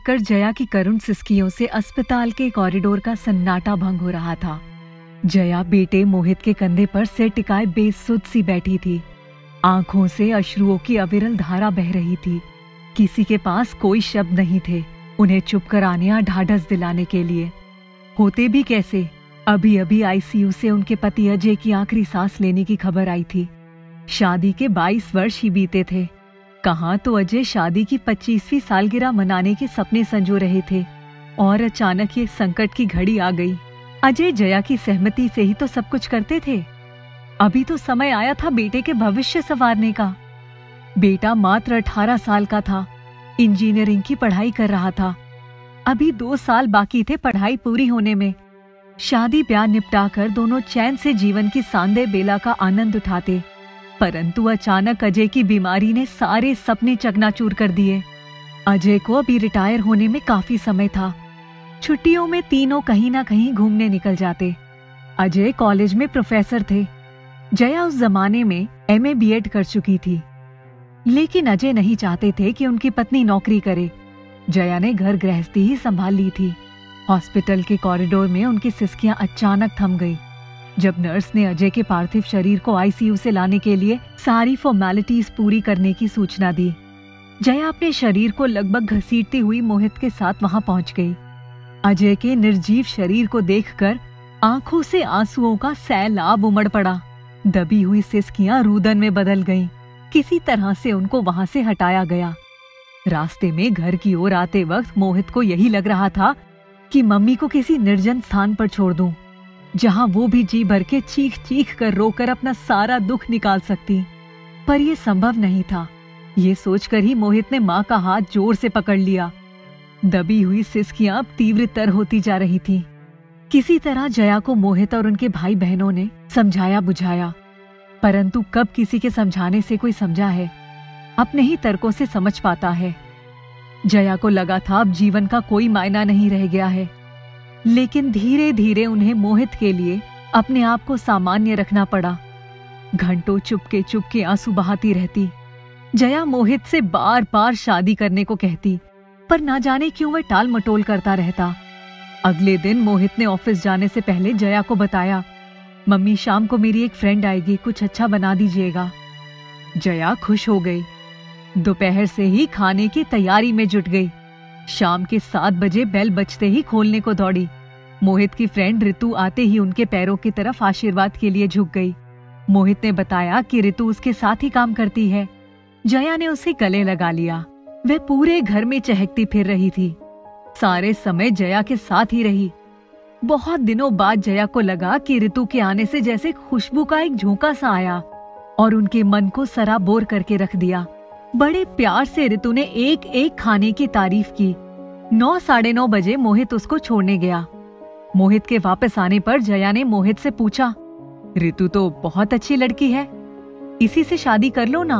देखकर जया की करुण सिसकियों से अस्पताल के कॉरिडोर का सन्नाटा भंग हो रहा था। जया बेटे मोहित के कंधे पर सिर टिकाए बेसुध सी बैठी थी। आंखों से अश्रुओं की अविरल धारा बह रही थी। किसी के पास कोई शब्द नहीं थे उन्हें चुप कराने या ढाढ़स दिलाने के लिए। होते भी कैसे? अभी अभी आईसीयू से उनके पति अजय की आखिरी सांस लेने की खबर आई थी। शादी के 22 वर्ष ही बीते थे। कहाँ तो अजय शादी की 25वीं सालगिरह मनाने के सपने संजो रहे थे और अचानक ये संकट की घड़ी आ गई। अजय जया की सहमति से ही तो सब कुछ करते थे। अभी तो समय आया था बेटे के भविष्य संवारने का। बेटा मात्र 18 साल का था, इंजीनियरिंग की पढ़ाई कर रहा था। अभी 2 साल बाकी थे पढ़ाई पूरी होने में। शादी ब्याह निपटाकर दोनों चैन से जीवन की सांदे बेला का आनंद उठाते, परंतु अचानक अजय की बीमारी ने सारे सपने चकनाचूर कर दिए। अजय को अभी रिटायर होने में काफी समय था। छुट्टियों में तीनों कहीं ना कहीं घूमने निकल जाते। अजय कॉलेज में प्रोफेसर थे। जया उस जमाने में एमए बीएड कर चुकी थी। लेकिन अजय नहीं चाहते थे कि उनकी पत्नी नौकरी करे। जया ने घर गृहस्थी ही संभाल ली थी। हॉस्पिटल के कॉरिडोर में उनकी सिसकियां अचानक थम गई जब नर्स ने अजय के पार्थिव शरीर को आईसीयू से लाने के लिए सारी फॉर्मेलिटीज पूरी करने की सूचना दी। जया अपने शरीर को लगभग घसीटती हुई मोहित के साथ वहां पहुंच गई। अजय के निर्जीव शरीर को देखकर आंखों से आंसुओं का सैलाब उमड़ पड़ा। दबी हुई सिसकियां रुदन में बदल गईं। किसी तरह से उनको वहां से हटाया गया। रास्ते में घर की ओर आते वक्त मोहित को यही लग रहा था कि मम्मी को किसी निर्जन स्थान पर छोड़ दूं, जहां वो भी जी भर के चीख चीख कर रोकर अपना सारा दुख निकाल सकती। पर यह संभव नहीं था। ये सोचकर ही मोहित ने माँ का हाथ जोर से पकड़ लिया। दबी हुई सिसकियां अब तीव्रतर होती जा रही थी। किसी तरह जया को मोहित और उनके भाई बहनों ने समझाया बुझाया, परंतु कब किसी के समझाने से कोई समझा है? अपने ही तर्कों से समझ पाता है। जया को लगा था अब जीवन का कोई मायना नहीं रह गया है, लेकिन धीरे धीरे उन्हें मोहित के लिए अपने आप को सामान्य रखना पड़ा। घंटों चुपके आंसू बहाती रहती। जया मोहित से बार बार शादी करने को कहती, पर ना जाने क्यों वह टाल मटोल करता रहता। अगले दिन मोहित ने ऑफिस जाने से पहले जया को बताया, मम्मी शाम को मेरी एक फ्रेंड आएगी, कुछ अच्छा बना दीजिएगा। जया खुश हो गई। दोपहर से ही खाने की तैयारी में जुट गई। शाम के 7 बजे बेल बजते ही खोलने को दौड़ी। मोहित की फ्रेंड ऋतु आते ही उनके पैरों की तरफ आशीर्वाद के लिए झुक गई। मोहित ने बताया कि ऋतु उसके साथ ही काम करती है। जया ने उसे गले लगा लिया। वह पूरे घर में चहकती फिर रही थी। सारे समय जया के साथ ही रही। बहुत दिनों बाद जया को लगा कि ऋतु के आने से जैसे खुशबू का एक झोंका सा आया और उनके मन को सराबोर करके रख दिया। बड़े प्यार से ऋतु ने एक एक खाने की तारीफ की। 9 साढ़े 9 बजे मोहित उसको छोड़ने गया। मोहित के वापस आने पर जया ने मोहित से पूछा, ऋतु तो बहुत अच्छी लड़की है, इसी से शादी कर लो ना।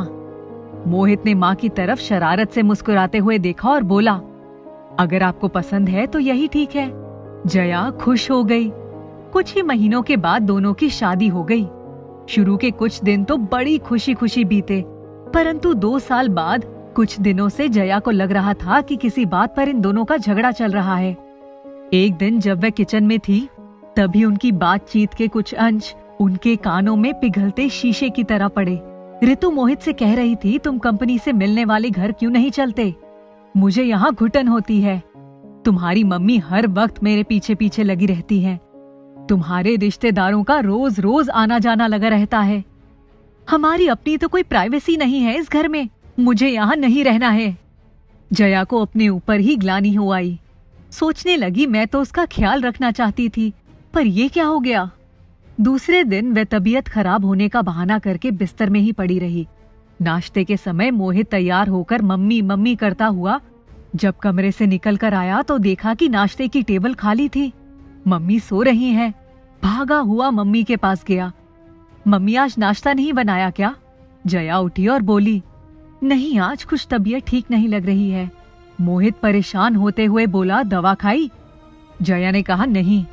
मोहित ने माँ की तरफ शरारत से मुस्कुराते हुए देखा और बोला, अगर आपको पसंद है तो यही ठीक है। जया खुश हो गई। कुछ ही महीनों के बाद दोनों की शादी हो गई। शुरू के कुछ दिन तो बड़ी खुशी खुशी बीते, परंतु 2 साल बाद कुछ दिनों से जया को लग रहा था कि किसी बात पर इन दोनों का झगड़ा चल रहा है। एक दिन जब वह किचन में थी, तभी उनकी बातचीत के कुछ अंश उनके कानों में पिघलते शीशे की तरह पड़े। ऋतु मोहित से कह रही थी, तुम कंपनी से मिलने वाले घर क्यों नहीं चलते? मुझे यहाँ घुटन होती है। तुम्हारी मम्मी हर वक्त मेरे पीछे पीछे लगी रहती है। तुम्हारे रिश्तेदारों का रोज रोज आना जाना लगा रहता है। हमारी अपनी तो कोई प्राइवेसी नहीं है इस घर में। मुझे यहाँ नहीं रहना है। जया को अपने ऊपर ही ग्लानि हो आई। सोचने लगी, मैं तो उसका ख्याल रखना चाहती थी, पर ये क्या हो गया। दूसरे दिन वह तबीयत खराब होने का बहाना करके बिस्तर में ही पड़ी रही। नाश्ते के समय मोहित तैयार होकर मम्मी मम्मी करता हुआ जब कमरे से निकल कर आया तो देखा कि नाश्ते की टेबल खाली थी। मम्मी सो रही हैं। भागा हुआ मम्मी के पास गया। मम्मी, आज नाश्ता नहीं बनाया क्या? जया उठी और बोली, नहीं, आज कुछ तबीयत ठीक नहीं लग रही है। मोहित परेशान होते हुए बोला, दवा खाई? जया ने कहा, नहीं।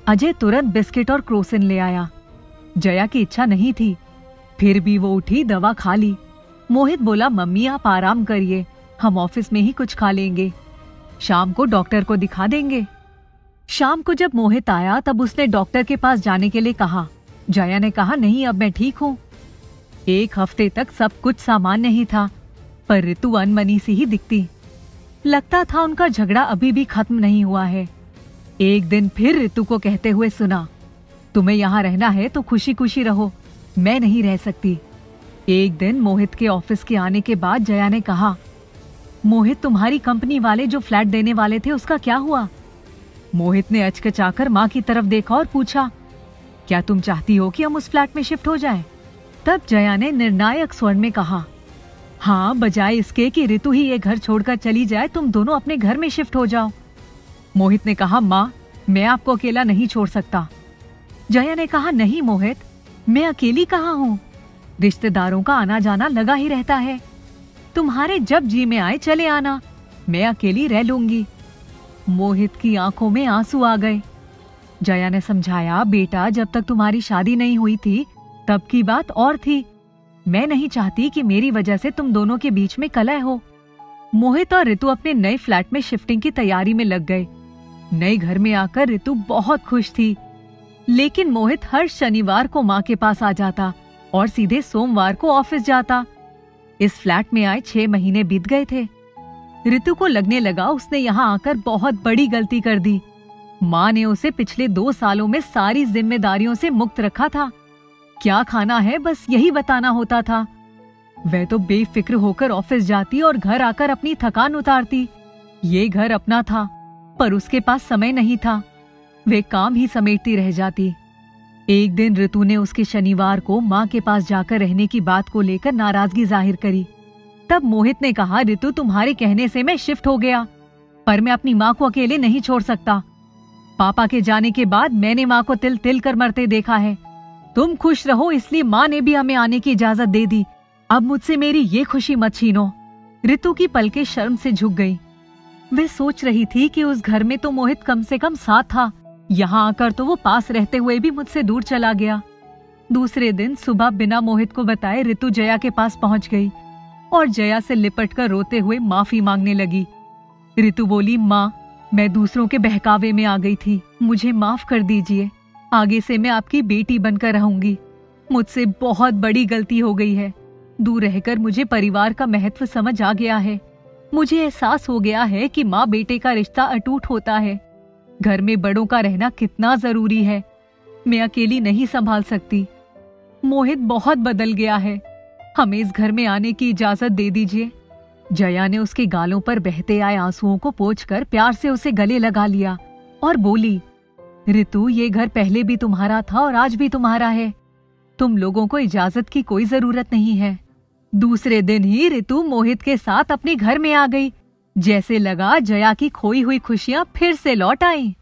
अजय तुरंत बिस्किट और क्रोसिन ले आया। जया की इच्छा नहीं थी, फिर भी वो उठी, दवा खा ली। मोहित बोला, मम्मी आप आराम करिए, हम ऑफिस में ही कुछ खा लेंगे। शाम को डॉक्टर को दिखा देंगे। शाम को जब मोहित आया तब उसने डॉक्टर के पास जाने के लिए कहा। जया ने कहा, नहीं, अब मैं ठीक हूँ। एक हफ्ते तक सब कुछ सामान्य ही था, पर ऋतु अनमनी सी ही दिखती। लगता था उनका झगड़ा अभी भी खत्म नहीं हुआ है। एक दिन फिर ऋतु को कहते हुए सुना, तुम्हें यहाँ रहना है तो खुशी खुशी रहो, मैं नहीं रह सकती। एक दिन मोहित के ऑफिस के आने के बाद जया ने कहा, मोहित, तुम्हारी कंपनी वाले जो फ्लैट देने वाले थे उसका क्या हुआ? मोहित ने अचकचाकर माँ की तरफ देखा और पूछा, क्या तुम चाहती हो कि हम उस फ्लैट में शिफ्ट हो जाएं? तब जया ने निर्णायक स्वर में कहा, हाँ, बजाय इसके कि ऋतु ही ये घर छोड़कर चली जाए, तुम दोनों अपने घर में शिफ्ट हो जाओ। मोहित ने कहा, माँ, मैं आपको अकेला नहीं छोड़ सकता। जया ने कहा, नहीं मोहित, मैं अकेली कहाँ हूँ, रिश्तेदारों का आना जाना लगा ही रहता है। तुम्हारे जब जी में आए चले आना, मैं अकेली रह लूंगी। मोहित की आंखों में आंसू आ गए। जया ने समझाया, बेटा, जब तक तुम्हारी शादी नहीं हुई थी तब की बात और थी। मैं नहीं चाहती कि मेरी वजह से तुम दोनों के बीच में कलह हो। मोहित और ऋतु अपने नए फ्लैट में शिफ्टिंग की तैयारी में लग गए। नए घर में आकर ऋतु बहुत खुश थी, लेकिन मोहित हर शनिवार को माँ के पास आ जाता और सीधे सोमवार को ऑफिस जाता। इस फ्लैट में आए 6 महीने बीत गए थे। ऋतु को लगने लगा उसने यहाँ आकर बहुत बड़ी गलती कर दी। माँ ने उसे पिछले 2 सालों में सारी जिम्मेदारियों से मुक्त रखा था। क्या खाना है बस यही बताना होता था। वह तो बेफिक्र होकर ऑफिस जाती और घर आकर अपनी थकान उतारती। ये घर अपना था, पर उसके पास समय नहीं था। वे काम ही समेटती रह जाती। एक दिन ऋतु ने उसके शनिवार को माँ के पास जाकर रहने की बात को लेकर नाराजगी जाहिर करी। तब मोहित ने कहा, ऋतु, तुम्हारे कहने से मैं शिफ्ट हो गया, पर मैं अपनी माँ को अकेले नहीं छोड़ सकता। पापा के जाने के बाद मैंने माँ को तिल तिल कर मरते देखा है। तुम खुश रहो इसलिए माँ ने भी हमें आने की इजाजत दे दी। अब मुझसे मेरी ये खुशी मत छीनो। ऋतु की पलकें शर्म से झुक गई। वे सोच रही थी कि उस घर में तो मोहित कम से कम साथ था, यहाँ आकर तो वो पास रहते हुए भी मुझसे दूर चला गया। दूसरे दिन सुबह बिना मोहित को बताए ऋतु जया के पास पहुंच गई और जया से लिपटकर रोते हुए माफी मांगने लगी। ऋतु बोली, माँ, मैं दूसरों के बहकावे में आ गई थी, मुझे माफ कर दीजिए। आगे से मैं आपकी बेटी बनकर रहूंगी। मुझसे बहुत बड़ी गलती हो गई है। दूर रहकर मुझे परिवार का महत्व समझ आ गया है। मुझे एहसास हो गया है कि माँ बेटे का रिश्ता अटूट होता है। घर में बड़ों का रहना कितना जरूरी है। मैं अकेली नहीं संभाल सकती। मोहित बहुत बदल गया है, हमें इस घर में आने की इजाजत दे दीजिए। जया ने उसके गालों पर बहते आए आंसुओं को पोंछकर प्यार से उसे गले लगा लिया और बोली, ऋतु, ये घर पहले भी तुम्हारा था और आज भी तुम्हारा है। तुम लोगों को इजाजत की कोई जरूरत नहीं है। दूसरे दिन ही ऋतु मोहित के साथ अपने घर में आ गई। जैसे लगा जया की खोई हुई खुशियां फिर से लौट आईं।